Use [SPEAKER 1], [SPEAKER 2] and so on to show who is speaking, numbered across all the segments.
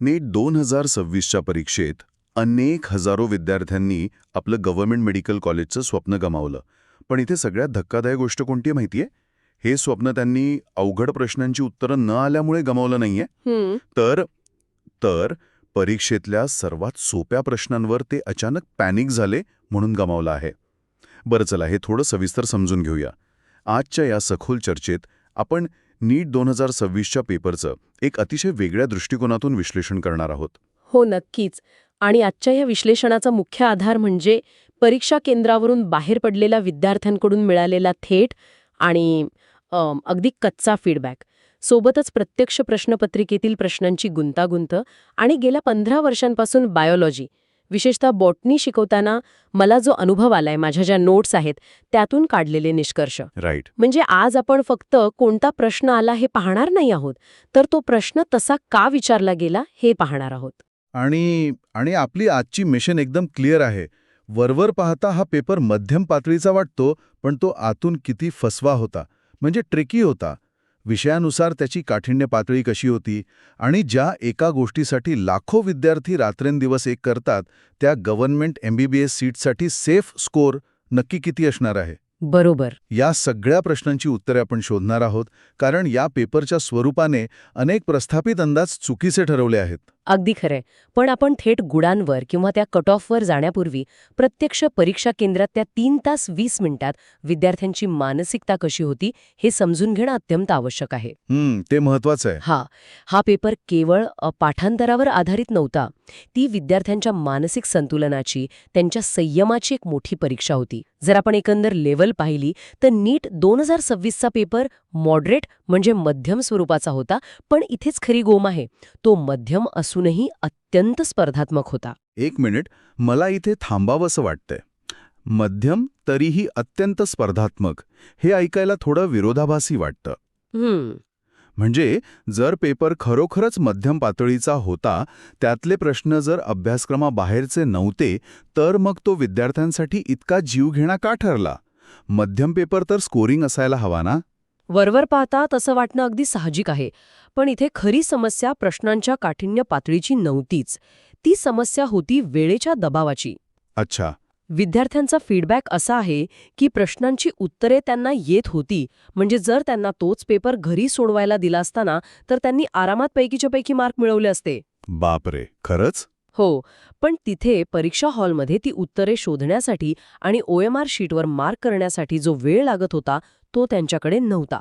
[SPEAKER 1] नीट 2026च्या परीक्षेत अनेक हजारो विद्यार्थ्यांनी आपलं गव्हर्नमेंट मेडिकल कॉलेजचं स्वप्न गमावलं. पण इथे सगळ्यात धक्कादायक गोष्ट कोणती आहे माहितीये? हे स्वप्न त्यांनी अवघड प्रश्नांची उत्तरं न आल्यामुळे गमावलं नाहीये. तर तर परीक्षेतल्या सर्वात सोप्या प्रश्नांवर ते अचानक पॅनिक झाले म्हणून गमावलं आहे. बरं चला, हे थोडं सविस्तर समजून घेऊया. आजच्या या सखोल चर्चेत आपण नीट 2026च्या पेपरचं एक अतिशय वेगळ्या दृष्टिकोनातून विश्लेषण करणार आहोत.
[SPEAKER 2] हो, नक्कीच. आणि आजच्या या विश्लेषणाचा मुख्य आधार म्हणजे परीक्षा केंद्रावरून बाहेर पडलेल्या विद्यार्थ्यांकडून मिळालेला थेट आणि अगदी कच्चा फीडबॅक, सोबतच प्रत्यक्ष प्रश्नपत्रिकेतील प्रश्नांची गुंतागुंत आणि गेल्या 15 वर्षांपासून बायोलॉजी, विशेषतः बॉटनी शिकवताना मला जो अनुभव आलाय, माझ्या ज्या नोट्स आहेत त्यातून काढलेले निष्कर्ष.
[SPEAKER 1] राईट.
[SPEAKER 2] म्हणजे आज आपण फक्त कोणता प्रश्न आला हे पाहणार नाही आहोत, तर तो प्रश्न तसा का विचारला गेला हे पाहणार आहोत.
[SPEAKER 3] आणि आपली आजची मिशन एकदम क्लिअर आहे. वरवर पाहता हा पेपर मध्यम पातळीचा वाटतो, पण तो आतून किती फसवा होता, म्हणजे ट्रिकी होता. विषयानुसार त्याची काठिण्य पातळी कशी होती आणि ज्या एका गोष्टीसाठी लाखो विद्यार्थी रात्रंदिवस एक करतात, त्या गव्हर्नमेंट MBBS सीटसाठी सेफ स्कोर नक्की किती असणार आहे?
[SPEAKER 2] बरोबर.
[SPEAKER 3] या सगळ्या प्रश्नांची उत्तरे आपण शोधणार आहोत, कारण या पेपरच्या स्वरूपाने अनेक प्रस्थापित अंदाज चुकीचे ठरवले आहेत.
[SPEAKER 2] अगदी खरंय. पण आपण थेट गुणांवर किंवा त्या कट ऑफवर जाण्यापूर्वी प्रत्यक्ष परीक्षा केंद्रात त्या 3 तास 20 मिनिटात विद्यार्थ्यांची मानसिकता कशी होती हे समजून घेणं अत्यंत आवश्यक आहे.
[SPEAKER 3] ते महत्वाचं आहे.
[SPEAKER 2] हा पेपर केवळ पाठांतरावर आधारित नव्हता. ती विद्यार्थ्यांच्या मानसिक संतुलनाची, त्यांच्या संयमाची एक मोठी परीक्षा होती. जर आपण एकंदर लेव्हल पाहिली तर नीट 2026चा पेपर मॉडरेट म्हणजे मध्यम स्वरूपाचा होता, पण इथेच खरी गोम आहे. तो मध्यम असूनही अत्यंत स्पर्धात्मक होता.
[SPEAKER 3] एक मिनिट, मला इथे थांबावंसं वाटतंय. मध्यम तरीही अत्यंत स्पर्धात्मक, हे ऐकायला थोडं विरोधाभासी वाटतं. म्हणजे जर पेपर खरोखरच मध्यम पातळीचा होता, त्यातले प्रश्न जर अभ्यासक्रमाबाहेरचे नव्हते, तर मग तो विद्यार्थ्यांसाठी इतका जीवघेणा का ठरला? मध्यम पेपर तर स्कोरिंग असायला हवा ना?
[SPEAKER 2] वरवर पाहता तसं वाटणं अगदी साहजिक आहे. पण इथे खरी समस्या प्रश्नांच्या काठिण्य पातळीची नव्हतीच. ती समस्या होती वेळेच्या दबावाची.
[SPEAKER 3] अच्छा.
[SPEAKER 2] विद्यार्थ्यांचा फीडबॅक असा आहे की प्रश्नांची उत्तरे त्यांना येत होती, म्हणजे जर त्यांना तोच पेपर घरी सोडवायला दिला असताना तर त्यांनी आरामात पैकीच्या पैकी मार्क मिळवले असते.
[SPEAKER 3] बापरे, खरंच?
[SPEAKER 2] हो, पण तिथे परीक्षा हॉलमध्ये ती उत्तरे शोधण्यासाठी आणि OMR शीटवर मार्क करण्यासाठी जो वेळ लागत होता तो त्यांच्याकडे नव्हता.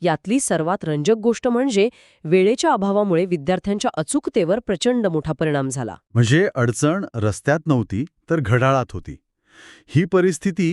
[SPEAKER 2] यातली सर्वात रंजक गोष्ट म्हणजे वेळेच्या अभावामुळे विद्यार्थ्यांच्या अचूकतेवर प्रचंड मोठा परिणाम झाला.
[SPEAKER 3] म्हणजे अडचण रस्त्यात नव्हती तर घड्याळात होती. ही परिस्थिती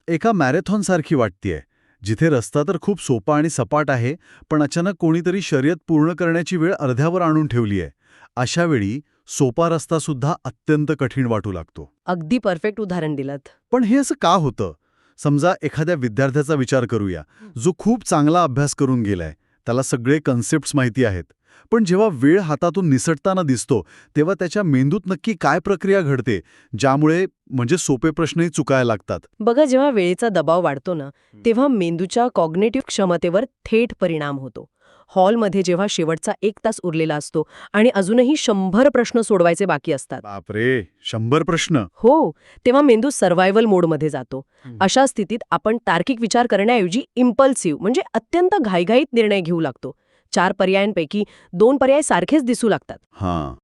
[SPEAKER 3] एका मॅरेथॉनसारखी वाटतेय, जिथे रस्ता तर खूप सोपा आणि सपाट आहे, पण अचानक कोणीतरी शर्यत पूर्ण करण्याची वेळ अर्ध्यावर आणून ठेवली आहे. अशा वेळी सोपा रस्ता सुद्धा अत्यंत कठीण वाटू लागतो.
[SPEAKER 2] अगदी परफेक्ट उदाहरण दिलंत.
[SPEAKER 3] पण हे असं का होतं? समजा एखाद्या विद्यार्थ्याचा विचार करूया, जो खूप चांगला अभ्यास करून गेलाय, त्याला सगळे कन्सेप्ट्स माहिती आहेत, पण जेव्हा वेळ हातातून निसटताना दिसतो तेव्हा त्याच्या मेंदूत नक्की काय प्रक्रिया घडते, ज्यामुळे म्हणजे सोपे प्रश्नही चुकायला लागतात?
[SPEAKER 2] बघा, जेव्हा वेळेचा दबाव वाढतो ना, तेव्हा मेंदूच्या कॉग्नेटिव्ह क्षमतेवर थेट परिणाम होतो. हॉलमध्ये जेव्हा शेवटचा 1 तास उरलेला असतो आणि अजूनही 100 प्रश्न सोडवायचे बाकी असतात.
[SPEAKER 3] बापरे, 100 प्रश्न?
[SPEAKER 2] हो, तेव्हा मेंदू सर्व्हायव्हल मोडमध्ये जातो. अशा स्थितीत आपण तार्किक विचार करण्याऐवजी इम्पल्सिव्ह म्हणजे अत्यंत घाईघाईत निर्णय घेऊ लागतो. 4 पर्यायांपैकी 2 पर्याय सारखेच दिसू लागतात.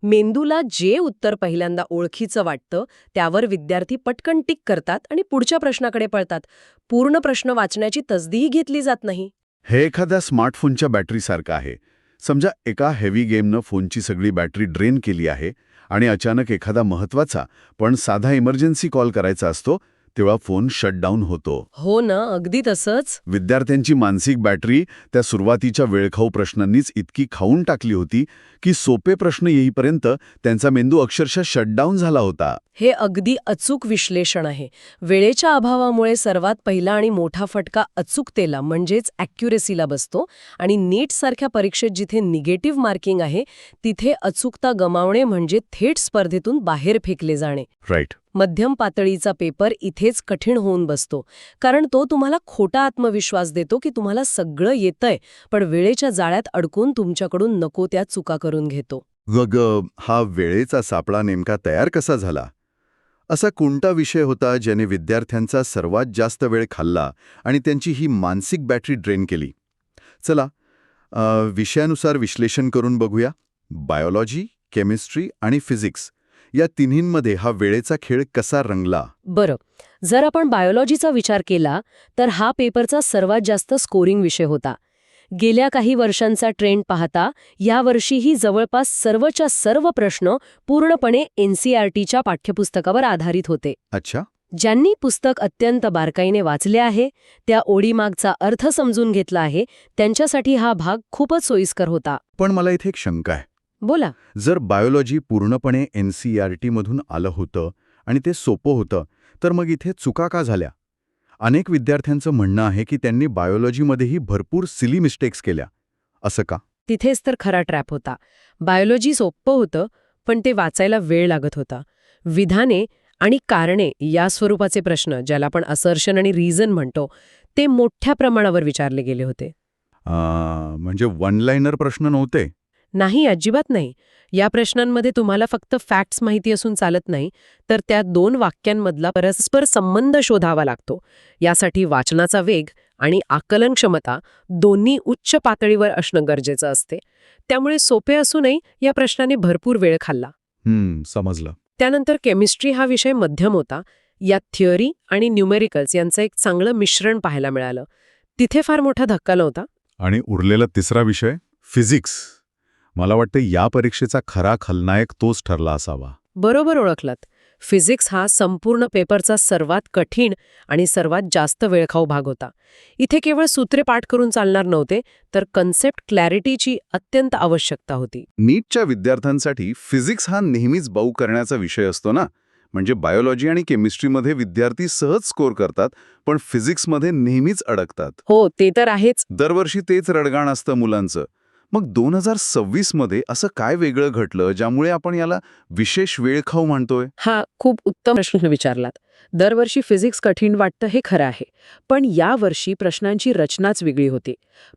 [SPEAKER 2] मेंदूला जे उत्तर पहिल्यांदा ओळखीचं वाटतं त्यावर विद्यार्थी पटकन टिक करतात आणि पुढच्या प्रश्नाकडे पळतात. पूर्ण प्रश्न वाचण्याची तसदीही घेतली जात नाही.
[SPEAKER 3] हे एखाद्या स्मार्टफोनच्या बॅटरीसारखं आहे. समजा एका हेवी गेमनं फोनची सगळी बॅटरी ड्रेन केली आहे आणि अचानक एखादा महत्वाचा पण साधा इमर्जन्सी कॉल करायचा असतो, तेव्हा फोन शटडाऊन होतो.
[SPEAKER 2] हो ना, अगदी तसंच.
[SPEAKER 3] विद्यार्थ्यांची मानसिक बॅटरी त्या सुरुवातीच्या वेळखाऊ प्रश्नांनीच इतकी खाऊन टाकली होती की सोपे प्रश्न येईपर्यंत त्यांचा मेंदू अक्षरशः शटडाऊन झाला होता.
[SPEAKER 2] हे अगदी अचूक विश्लेषण आहे. वेळेच्या अभावामुळे सर्वात पहिला आणि मोठा फटका अचूकतेला म्हणजेच ॲक्युरेसीला बसतो आणि नीटसारख्या परीक्षेत जिथे निगेटिव्ह मार्किंग आहे तिथे अचूकता गमावणे म्हणजे थेट स्पर्धेतून बाहेर फेकले जाणे.
[SPEAKER 3] राईट.
[SPEAKER 2] मध्यम पातळीचा पेपर इथेच कठीण होऊन बसतो, कारण तो तुम्हाला खोटा आत्मविश्वास देतो की तुम्हाला सगळं येतंय, पण वेळेच्या जाळ्यात अडकून तुमच्याकडून नको त्या चुका करून घेतो.
[SPEAKER 1] हा वेळेचा सापळा नेमका तयार कसा झाला? असा कोणता विषय होता ज्याने विद्यार्थ्यांचा सर्वात जास्त वेळ खाल्ला आणि त्यांची ही मानसिक बॅटरी ड्रेन केली? चला विषयानुसार विश्लेषण करून बघूया. बायोलॉजी, केमिस्ट्री आणि फिजिक्स या तिन्हींमध्ये हा वेळेचा खेळ कसा रंगला?
[SPEAKER 2] बरं, जर आपण बायोलॉजीचा विचार केला तर हा पेपरचा सर्वात जास्त स्कोरिंग विषय होता. गेल्या काही वर्षांचा ट्रेंड पाहता यावर्षीही जवळपास सर्वच्या सर्व प्रश्न पूर्णपणे NCERTच्या पाठ्यपुस्तकावर आधारित होते.
[SPEAKER 1] अच्छा.
[SPEAKER 2] ज्यांनी पुस्तक अत्यंत बारकाईने वाचले आहे, त्या ओळीमागचा अर्थ समजून घेतला आहे, त्यांच्यासाठी हा भाग खूपच सोयीस्कर होता.
[SPEAKER 1] पण मला इथे एक शंका आहे.
[SPEAKER 2] बोला.
[SPEAKER 1] जर बायोलॉजी पूर्णपणे NCERTमधून आलं होतं आणि ते सोपं होतं, तर मग इथे चुका का झाल्या? अनेक विद्यार्थ्यांचं म्हणणं आहे की त्यांनी बायोलॉजीमध्येही भरपूर सिली मिस्टेक्स केल्या. असं का?
[SPEAKER 2] तिथेच तर खरा ट्रॅप होता. बायोलॉजी सोपं होतं, पण ते वाचायला वेळ लागत होता. विधाने आणि कारणे या स्वरूपाचे प्रश्न, ज्याला आपण असर्शन आणि रिझन म्हणतो, ते मोठ्या प्रमाणावर विचारले गेले होते.
[SPEAKER 1] म्हणजे वन लाईनर प्रश्न नव्हते?
[SPEAKER 2] नाही, अजिबात नाही. या प्रश्नांमध्ये तुम्हाला फक्त फॅक्ट्स माहिती असून चालत नाही, तर त्या 2 वाक्यांमधला परस्पर संबंध शोधावा लागतो. यासाठी वाचनाचा वेग आणि आकलन क्षमता दोन्ही उच्च पातळीवर असणं गरजेचं असते. त्यामुळे सोपे असूनही या प्रश्नाने भरपूर वेळ खाल्ला.
[SPEAKER 1] समजलं.
[SPEAKER 2] त्यानंतर केमिस्ट्री हा विषय मध्यम होता. यात थिअरी आणि न्यूमेरिकल्स यांचं एक चांगलं मिश्रण पाहायला मिळालं. तिथे फार मोठा धक्का नव्हता.
[SPEAKER 1] आणि उरलेला तिसरा विषय फिजिक्स. मला वाटतं या परीक्षेचा खरा खलनायक तोच ठरला असावा.
[SPEAKER 2] बरोबर ओळखलात. फिजिक्स हा संपूर्ण पेपरचा सर्वात कठीण आणि सर्वात जास्त वेळखाऊ भाग होता. इथे केवळ सूत्रे पाठ करून चालणार नव्हते, तर कन्सेप्ट क्लॅरिटीची अत्यंत आवश्यकता होती.
[SPEAKER 1] नीटच्या विद्यार्थ्यांसाठी फिजिक्स हा नेहमीच बाऊ करण्याचा विषय असतो ना. म्हणजे बायोलॉजी आणि केमिस्ट्रीमध्ये विद्यार्थी सहज स्कोर करतात, पण फिजिक्समध्ये नेहमीच अडकतात.
[SPEAKER 2] हो, ते तर आहेच.
[SPEAKER 1] दरवर्षी तेच रडगाण असतं मुलांचं. मग 2026 मध्ये असं काय वेगळं घडलं ज्यामुळे आपण याला विशेष वेळखाऊ म्हणतोय?
[SPEAKER 2] हा खूप उत्तम प्रश्न विचारलात. दरवर्षी फिजिक्स कठीण वाटतं हे खरं आहे, पण यावर्षी प्रश्नांची रचनाच वेगळी होती.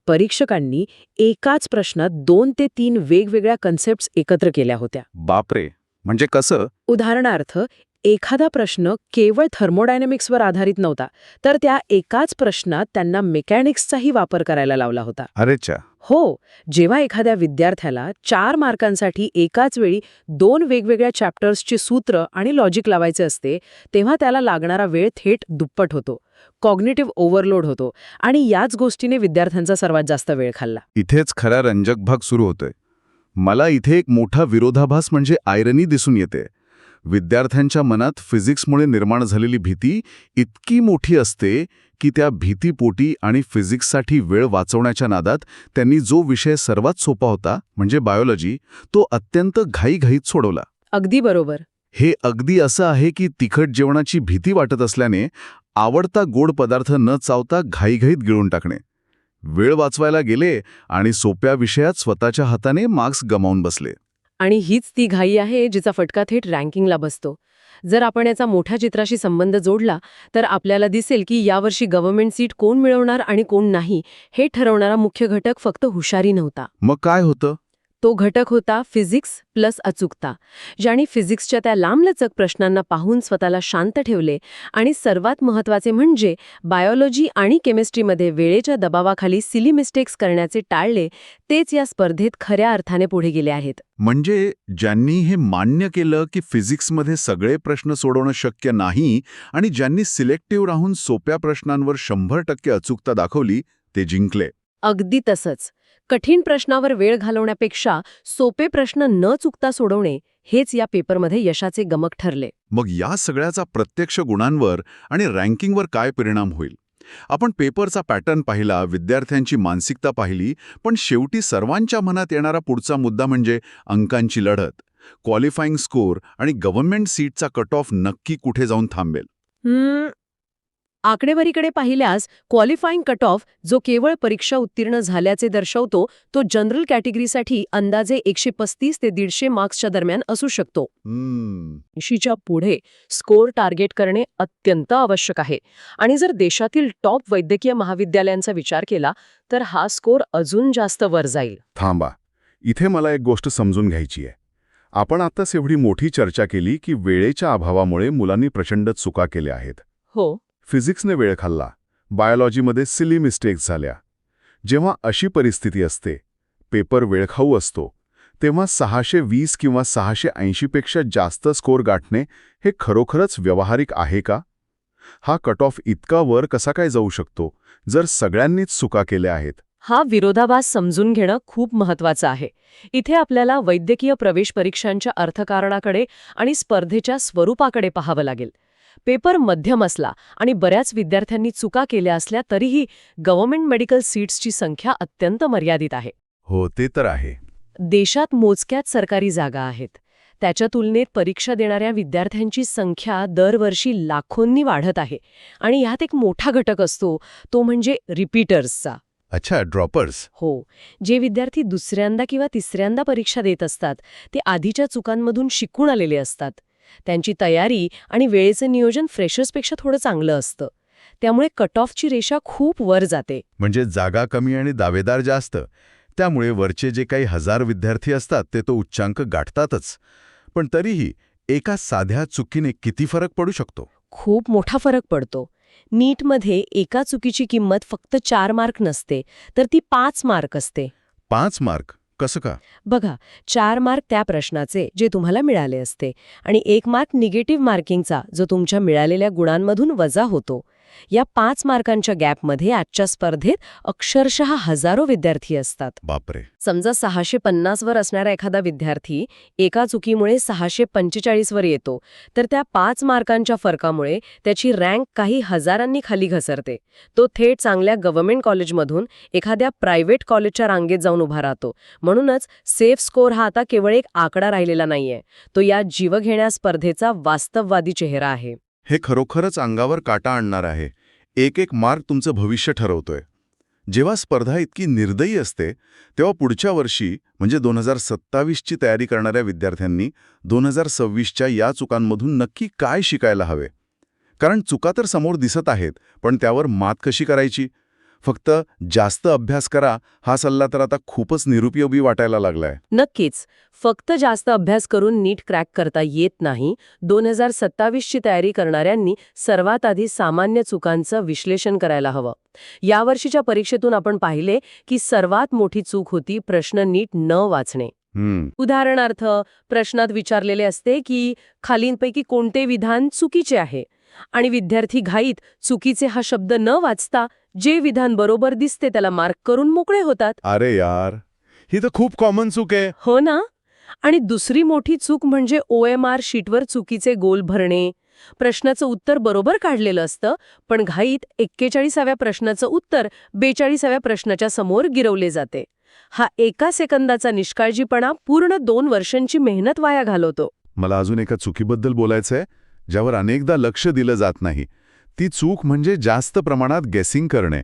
[SPEAKER 2] परीक्षकांनी एकाच प्रश्नात 2 ते 3 वेगवेगळ्या कन्सेप्ट्स एकत्र केल्या होत्या.
[SPEAKER 1] बापरे, म्हणजे कसं?
[SPEAKER 2] उदाहरणार्थ, एखादा प्रश्न केवळ थर्मोडायनॅमिक्सवर आधारित नव्हता, तर त्या एकाच प्रश्नात त्यांना मेकॅनिक्सचाही वापर करायला लावला होता.
[SPEAKER 1] अरेच्या.
[SPEAKER 2] हो, जेव्हा एखाद्या विद्यार्थ्याला 4 मार्कांसाठी एकाच वेळी 2 वेगवेगळ्या चॅप्टर्सची सूत्र आणि लॉजिक लावायचे असते, तेव्हा त्याला लागणारा वेळ थेट दुप्पट होतो. कॉग्निटिव्ह ओव्हरलोड होतो आणि याच गोष्टीने विद्यार्थ्यांचा सर्वात जास्त वेळ खाल्ला.
[SPEAKER 1] इथेच खरा रंजक भाग सुरू होतोय. मला इथे एक मोठा विरोधाभास म्हणजे आयरनी दिसून येते. विद्यार्थ्यांच्या मनात फिजिक्समुळे निर्माण झालेली भीती इतकी मोठी असते की त्या भीतीपोटी आणि फिजिक्ससाठी वेळ वाचवण्याच्या नादात त्यांनी जो विषय सर्वात सोपा होता, म्हणजे बायोलॉजी, तो अत्यंत घाईघाईत सोडवला.
[SPEAKER 2] अगदी बरोबर.
[SPEAKER 1] हे अगदी असं आहे की तिखट जेवणाची भीती वाटत असल्याने आवडता गोड पदार्थ न चावता घाईघाईत गिळून टाकणे. वेळ वाचवायला गेले आणि सोप्या विषयात स्वतःच्या हाताने मार्क्स गमावून बसले.
[SPEAKER 2] आणि हीच ती घाई आहे जिचा फटका थेट रँकिंगला बसतो. जर आपण याचा मोठ्या चित्राशी संबंध जोडला तर आपल्याला दिसेल की यावर्षी गव्हर्नमेंट सीट कोण मिळवणार आणि कोण नाही हे ठरवणारा मुख्य घटक फक्त हुशारी नव्हता.
[SPEAKER 1] मग काय होतं?
[SPEAKER 2] तो घटक होता फिजिक्स प्लस अचूकता. ज्याने फिजिक्सच्या त्या लांबलचक प्रश्नांना पाहून स्वतःला शांत ठेवले आणि सर्वात महत्त्वाचे म्हणजे बायोलॉजी आणि केमिस्ट्रीमध्ये वेळेच्या दबावाखाली सिली मिस्टेक्स करण्याचे टाळले, तेच या स्पर्धेत खऱ्या अर्थाने पुढे गेले आहेत.
[SPEAKER 1] म्हणजे ज्यांनी हे मान्य केलं की फिजिक्समध्ये सगळे प्रश्न सोडवणं शक्य नाही आणि ज्यांनी सिलेक्टिव्ह राहून सोप्या प्रश्नांवर 100% अचूकता दाखवली, ते जिंकले.
[SPEAKER 2] अगदी तसंच. कठीण प्रश्नावर वेळ घालवण्यापेक्षा सोपे प्रश्न न चुकता सोडवणे हेच या पेपरमध्ये यशाचे गमक ठरले.
[SPEAKER 1] मग या सगळ्याचा प्रत्यक्ष गुणांवर आणि रँकिंगवर काय परिणाम होईल? आपण पेपरचा पॅटर्न पाहिला, विद्यार्थ्यांची मानसिकता पाहिली, पण शेवटी सर्वांच्या मनात येणारा पुढचा मुद्दा म्हणजे अंकांची लढत. क्वालिफाईंग स्कोर आणि गव्हर्नमेंट सीटचा कट ऑफ नक्की कुठे जाऊन थांबेल?
[SPEAKER 2] आकडेवारीकडे पाहिल्यास क्वालिफाईंग कट ऑफ, जो केवळ परीक्षा उत्तीर्ण झाल्याचे दर्शवतो, तो जनरल कॅटेगरीसाठी अंदाजे 135 ते 150 मार्क्सच्या दरम्यान असू शकतो. 80च्या पुढे स्कोर टार्गेट करणे अत्यंत आवश्यक आहे. आणि जर देशातील टॉप वैद्यकीय महाविद्यालयांचा विचार केला तर हा स्कोर अजून जास्त वर जाईल.
[SPEAKER 1] थांबा, इथे मला एक गोष्ट समजून घ्यायची आहे. आपण आत्ताच एवढी मोठी चर्चा केली की वेळेच्या अभावामुळे मुलांनी प्रचंड चुका केल्या आहेत.
[SPEAKER 2] हो.
[SPEAKER 1] फिजिक्सने वेळ खाल्ला, बायोलॉजीमध्ये सिली मिस्टेक्स झाल्या. जेव्हा अशी परिस्थिती असते, पेपर वेळखाऊ असतो, तेव्हा 620 किंवा 680 पेक्षा जास्त स्कोर गाठणे हे खरोखरच व्यावहारिक आहे का? हा कट ऑफ इतका वर कसा काय जाऊ शकतो जर सगळ्यांनीच चुका केल्या आहेत?
[SPEAKER 2] हा विरोधाभास समजून घेणं खूप महत्वाचं आहे. इथे आपल्याला वैद्यकीय प्रवेश परीक्षांच्या अर्थकारणाकडे आणि स्पर्धेच्या स्वरूपाकडे पाहावं लागेल. पेपर मध्यम असला आणि बऱ्याच विद्यार्थ्यांनी चुका केल्या असल्या तरीही गव्हर्नमेंट मेडिकल सीट्सची संख्या अत्यंत मर्यादित आहे.
[SPEAKER 1] हो, ते तर आहे.
[SPEAKER 2] देशात मोजक्याच सरकारी जागा आहेत. त्याच्या तुलनेत परीक्षा देणाऱ्या विद्यार्थ्यांची संख्या दरवर्षी लाखोंनी वाढत आहे. आणि ह्यात एक मोठा घटक असतो, तो म्हणजे रिपीटर्सचा.
[SPEAKER 1] अच्छा, ड्रॉपर्स.
[SPEAKER 2] हो. जे विद्यार्थी दुसऱ्यांदा किंवा तिसऱ्यांदा परीक्षा देत असतात, ते आधीच्या चुकांमधून शिकून आलेले असतात. त्यांची तयारी आणि वेळेचे नियोजन फ्रेशर्सपेक्षा थोडं चांगलं असतं. त्यामुळे कट ऑफची रेषा खूप वर जाते.
[SPEAKER 1] म्हणजे जागा कमी आणि दावेदार जास्त. त्यामुळे वरचे जे काही 1000 विद्यार्थी असतात ते तो उच्चांक गाठतातच. पण तरीही एका साध्या चुकीने किती फरक पडू शकतो?
[SPEAKER 2] खूप मोठा फरक पडतो. नीटमध्ये एका चुकीची किंमत फक्त 4 मार्क नसते, तर ती 5 मार्क असते.
[SPEAKER 1] 5 मार्क? कसं का?
[SPEAKER 2] बघा, 4 मार्क त्या प्रश्नाचे जे तुम्हाला मिळाले असते आणि 1 मार्क निगेटिव्ह मार्किंगचा जो तुमच्या मिळालेल्या गुणांमधून वजा होतो. या 5 मार्कांच्या गॅपमध्ये आजच्या स्पर्धेत अक्षरशः हजारो विद्यार्थी असतात.
[SPEAKER 1] बापरे.
[SPEAKER 2] समजा 650 वर असणारा एखादा विद्यार्थी एका चुकीमुळे 645 वर येतो, तर त्या 5 मार्कांच्या फरकामुळे त्याची रँक काही हजारांनी खाली घसरते. तो थेट चांगल्या गव्हर्नमेंट कॉलेजमधून एखाद्या प्रायव्हेट कॉलेजच्या रांगेत जाऊन उभा राहतो. म्हणूनच सेफ स्कोर हा आता केवळ एक आकडा राहिलेला नाहीये, तो या जीवघेण्या स्पर्धेचा वास्तववादी चेहरा आहे.
[SPEAKER 1] हे खरोखरच अंगावर काटा आणणार आहे. एक मार्क तुमचं भविष्य ठरवतोय. जेव्हा स्पर्धा इतकी निर्दयी असते, तेव्हा पुढच्या वर्षी म्हणजे 2027ची तयारी करणाऱ्या विद्यार्थ्यांनी 2026च्या या चुकांमधून नक्की काय शिकायला हवे? कारण चुका तर समोर दिसत आहेत, पण त्यावर मात कशी करायची? फक्त जास्त अभ्यास करा हा सल्ला तर आता खूपच निरुपयोगी वाटायला लागलाय.
[SPEAKER 2] नक्कीच. फक्त जास्त अभ्यास करून नीट क्रॅक करता येत नाही. 2027ची तयारी करणाऱ्यांनी सर्वात आधी सामान्य चुकांचं विश्लेषण करायला हवं. यावर्षीच्या परीक्षेतून आपण पाहिले की सर्वात मोठी चूक होती प्रश्न नीट न वाचणे. उदाहरणार्थ, प्रश्नात विचारलेले असते की खालींपैकी कोणते विधान चुकीचे आहे, आणि विद्यार्थी घाईत चुकीचे हा शब्द न वाचता जे विधान बरोबर दिसते त्याला मार्क करून मोकळे होतात.
[SPEAKER 1] अरे यार, ही तर खूप कॉमन चूक आहे.
[SPEAKER 2] हो ना? आणि दुसरी मोठी चूक म्हणजे OMR शीटवर चुकीचे गोल भरणे. प्रश्नाचं उत्तर बरोबर काढलेलं असतं, पण घाईत 41व्या प्रश्नाचं उत्तर 42व्या प्रश्नाच्या समोर गिरवले जाते. हा एका सेकंदाचा निष्काळजीपणा पूर्ण 2 वर्षांची मेहनत वाया घालवतो.
[SPEAKER 1] मला अजून एका चुकीबद्दल बोलायचंय, ज्यावर अनेकदा लक्ष दिलं जात नाही. ती चूक म्हणजे जास्त प्रमाणात गेसिंग करणे,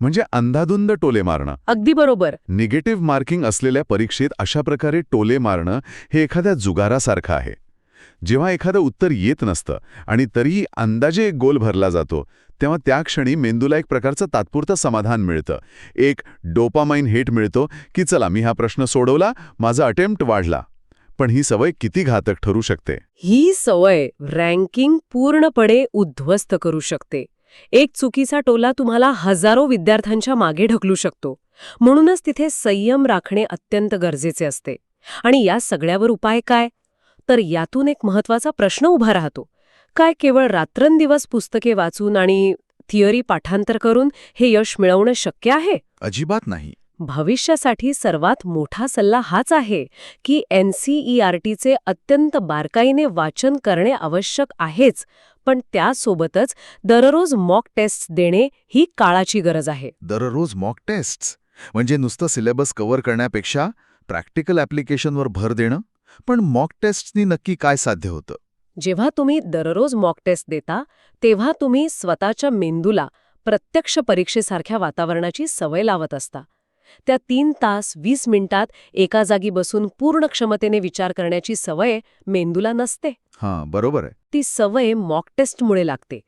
[SPEAKER 1] म्हणजे अंधाधुंद टोले मारणं.
[SPEAKER 2] अगदी बरोबर.
[SPEAKER 1] निगेटिव्ह मार्किंग असलेल्या परीक्षेत अशा प्रकारे टोले मारणं हे एखाद्या जुगारासारखं आहे. जेव्हा एखादं उत्तर येत नसतं आणि तरीही अंदाजे एक गोल भरला जातो, तेव्हा त्या क्षणी मेंदूला एक प्रकारचं तात्पुरतं समाधान मिळतं. एक डोपामाइन हिट मिळतो की चला मी हा प्रश्न सोडवला, माझा अटेम्प्ट वाढला. पण ही सवय किती घातक ठरू शकते?
[SPEAKER 2] ही सवय रँकिंग पूर्णपणे उद्ध्वस्त करू शकते. एक चुकीचा टोला तुम्हाला हजारो विद्यार्थ्यांच्या मागे ढकलू शकतो. म्हणूनच तिथे संयम राखणे अत्यंत गरजेचे असते. आणि या सगळ्यावर उपाय काय? तर यातून एक महत्वाचा प्रश्न उभा राहतो. काय केवळ रात्रंदिवस पुस्तके वाचून आणि थिअरी पाठांतर करून हे यश मिळवणं शक्य आहे?
[SPEAKER 3] अजिबात नाही.
[SPEAKER 2] भविष्यासाठी सर्वात मोठा सल्ला हाच आहे की NCERTचे अत्यंत बारकाईने वाचन करणे आवश्यक आहेच, पण त्यासोबतच दररोज मॉक टेस्ट देणे ही काळाची गरज आहे.
[SPEAKER 3] दररोज मॉक टेस्ट्स म्हणजे नुसतं सिलेबस कव्हर करण्यापेक्षा प्रॅक्टिकल ॲप्लिकेशनवर भर देणं. पण मॉक टेस्टनी नक्की काय साध्य होतं?
[SPEAKER 2] जेव्हा तुम्ही दररोज मॉक टेस्ट देता, तेव्हा तुम्ही स्वतःच्या मेंदूला प्रत्यक्ष परीक्षेसारख्या वातावरणाची सवय लावत असता. त्या 3 तास 20 मिनिटात एका जागी बसून पूर्ण क्षमतेने विचार करण्याची सवय मेंदूला नसते.
[SPEAKER 3] हां, बरोबर आहे.
[SPEAKER 2] ती सवय मॉक टेस्टमुळे लागते.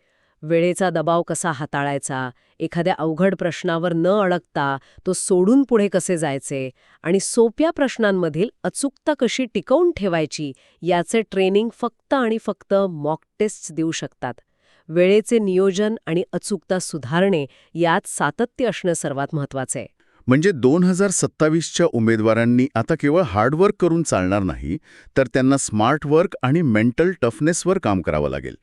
[SPEAKER 2] वेळेचा दबाव कसा हाताळायचा, एखाद्या अवघड प्रश्नावर न अडकता तो सोडून पुढे कसे जायचे आणि सोप्या प्रश्नांमधील अचूकता कशी टिकवून ठेवायची याचे ट्रेनिंग फक्त आणि फक्त मॉक टेस्ट देऊ शकतात. वेळेचे नियोजन आणि अचूकता सुधारणे यात सातत्य असणं सर्वात महत्वाचं आहे.
[SPEAKER 1] म्हणजे 2027च्या उमेदवारांनी आता केवळ हार्डवर्क करून चालणार नाही, तर त्यांना स्मार्ट वर्क आणि मेंटल टफनेसवर काम करावं लागेल.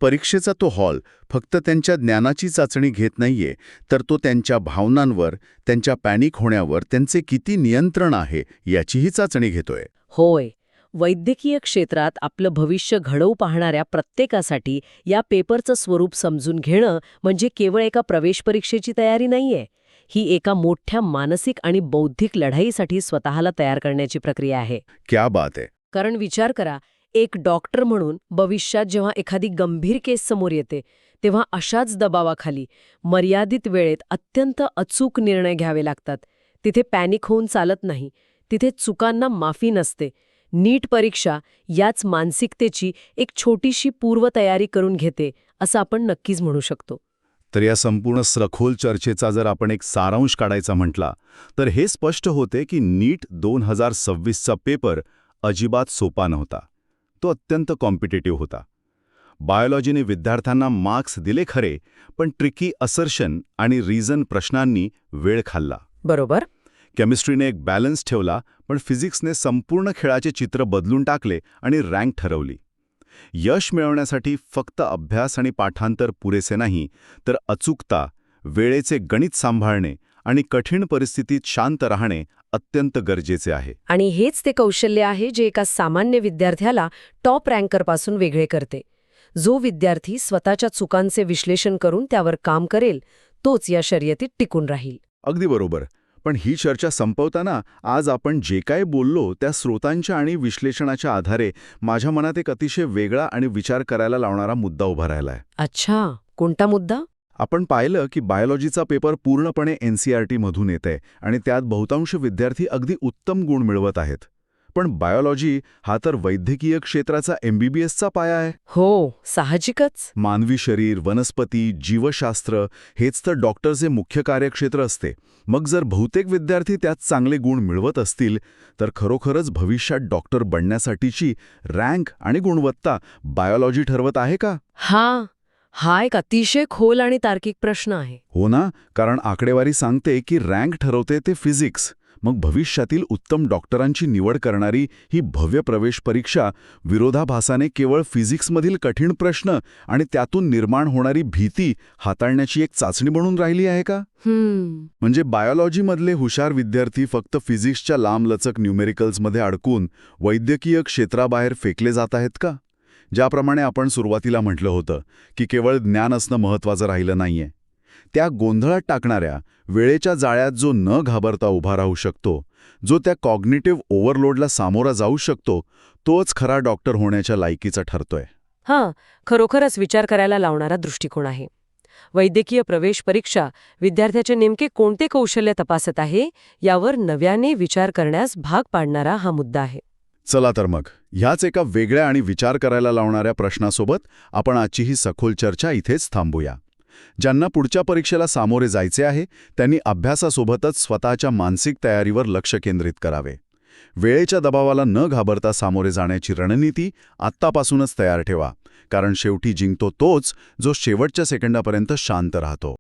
[SPEAKER 1] परीक्षेचा तो हॉल फक्त त्यांच्या ज्ञानाची चाचणी घेत नाहीये, तर तो त्यांच्या भावनांवर, त्यांच्या पॅनिक होण्यावर त्यांचे किती नियंत्रण आहे याचीही चाचणी घेतोय.
[SPEAKER 2] होय, वैद्यकीय क्षेत्रात आपलं भविष्य घडवू पाहणाऱ्या प्रत्येकासाठी या पेपरचं स्वरूप समजून घेणं म्हणजे केवळ एका प्रवेश परीक्षेची तयारी नाहीये. ही एका मोठ्या मानसिक आणि बौद्धिक लढाईसाठी स्वतःला तयार करण्याची प्रक्रिया आहे.
[SPEAKER 1] क्या बात आहे.
[SPEAKER 2] कारण विचार करा, एक डॉक्टर म्हणून भविष्यात जेव्हा एखादी गंभीर केस समोर येते, तेव्हा अशाच दबावाखाली मर्यादित वेळेत अत्यंत अचूक निर्णय घ्यावे लागतात. तिथे पॅनिक होऊन चालत नाही, तिथे चुकांना माफी नसते. नीट परीक्षा याच मानसिकतेची एक छोटीशी पूर्वतयारी करून घेते, असं आपण नक्कीच म्हणू शकतो.
[SPEAKER 3] तर या संपूर्ण सखोल चर्चेचा जर आपण एक सारांश काढायचा म्हटला तर हे स्पष्ट होते की नीट 2026चा पेपर अजिबात सोपा नव्हता. तो अत्यंत कॉम्पिटिटिव्ह होता. बायोलॉजीने विद्यार्थ्यांना मार्क्स दिले खरे, पण ट्रिकी असर्शन आणि रिझन प्रश्नांनी वेळ खाल्ला.
[SPEAKER 2] बरोबर.
[SPEAKER 3] केमिस्ट्रीने एक बॅलन्स ठेवला, पण फिजिक्सने संपूर्ण खेळाचे चित्र बदलून टाकले आणि रँक ठरवली. यश मिळवण्यासाठी फक्त अभ्यास आणि पाठांतर पुरेसे नाही, तर अचूकता, वेळेचे गणित सांभाळणे आणि कठीण परिस्थितीत शांत राहणे अत्यंत गरजेचे आहे.
[SPEAKER 2] आणि हेच ते कौशल्य आहे जे एका सामान्य विद्यार्थ्याला टॉप रँकरपासून वेगळे करते. जो विद्यार्थी स्वतःच्या चुकांचे विश्लेषण करून त्यावर काम करेल, तोच या शर्यतीत टिकून राहील.
[SPEAKER 3] अगदी बरोबर. पण ही चर्चा संपवताना आज आपण जे काय बोललो त्या स्रोतांच्या आणि विश्लेषणाच्या आधारे माझ्या मनात एक अतिशय वेगळा आणि विचार करायला लावणारा मुद्दा उभा राहिलाय.
[SPEAKER 2] अच्छा, कोणता मुद्दा?
[SPEAKER 3] आपण पाहिलं की बायोलॉजीचा पेपर पूर्णपणे NCERT मधून येतंय आणि त्यात बहुतांश विद्यार्थी अगदी उत्तम गुण मिळवत आहेत. पण बायोलॉजी हा तर वैद्यकीय क्षेत्राचा MBBSचा पाया आहे.
[SPEAKER 2] हो, साहजिकच.
[SPEAKER 3] मानवी शरीर, वनस्पती, जीवशास्त्र हेच तर डॉक्टरचे मुख्य कार्यक्षेत्र असते. मग जर बहुतेक विद्यार्थी त्यात चांगले गुण मिळवत असतील, तर खरोखरच भविष्यात डॉक्टर बनण्यासाठीची रँक आणि गुणवत्ता बायोलॉजी ठरवत आहे का?
[SPEAKER 2] हा एक अतिशय खोल आणि तार्किक प्रश्न आहे.
[SPEAKER 3] हो ना, कारण आकडेवारी सांगते की रँक ठरवते ते फिजिक्स. मग भविष्यातील उत्तम डॉक्टरांची निवड करणारी ही भव्य प्रवेश परीक्षा विरोधाभासाने केवळ फिजिक्समधील कठीण प्रश्न आणि त्यातून निर्माण होणारी भीती हाताळण्याची एक चाचणी बनून राहिली आहे का? म्हणजे बायोलॉजीमधले हुशार विद्यार्थी फक्त फिजिक्सच्या लांबलचक न्यूमेरिकल्समध्ये अडकून वैद्यकीय क्षेत्राबाहेर फेकले जात आहेत का? ज्याप्रमाणे आपण सुरुवातीला म्हटलं होतं की केवळ ज्ञान असणं महत्त्वाचं राहिलं नाहीये. त्या गोंधळात टाकणाऱ्या वेळेच्या जाळ्यात जो न घाबरता उभा राहू शकतो, जो त्या कॉग्निटिव्ह ओव्हरलोडला सामोरा जाऊ शकतो, तोच खरा डॉक्टर होण्याच्या लायकीचा ठरतोय.
[SPEAKER 2] खरोखरच विचार करायला लावणारा दृष्टिकोन आहे. वैद्यकीय प्रवेश परीक्षा विद्यार्थ्याचे नेमके कोणते कौशल्य तपासत आहे यावर नव्याने विचार करण्यास भाग पाडणारा हा मुद्दा आहे.
[SPEAKER 3] चला तर मग ह्याच एका वेगळ्या आणि विचार करायला लावणाऱ्या प्रश्नासोबत आपण आजची ही सखोल चर्चा इथेच थांबूया. ज्यांना पुढच्या परीक्षेला सामोरे जायचे आहे त्यांनी अभ्यासासोबतच स्वतःच्या मानसिक तयारीवर लक्ष केंद्रित करावे. वेळेच्या दबावाला न घाबरता सामोरे जाण्याची रणनीती आत्तापासूनच तयार ठेवा, कारण शेवटी जिंकतो तोच जो शेवटच्या सेकंदापर्यंत शांत राहतो.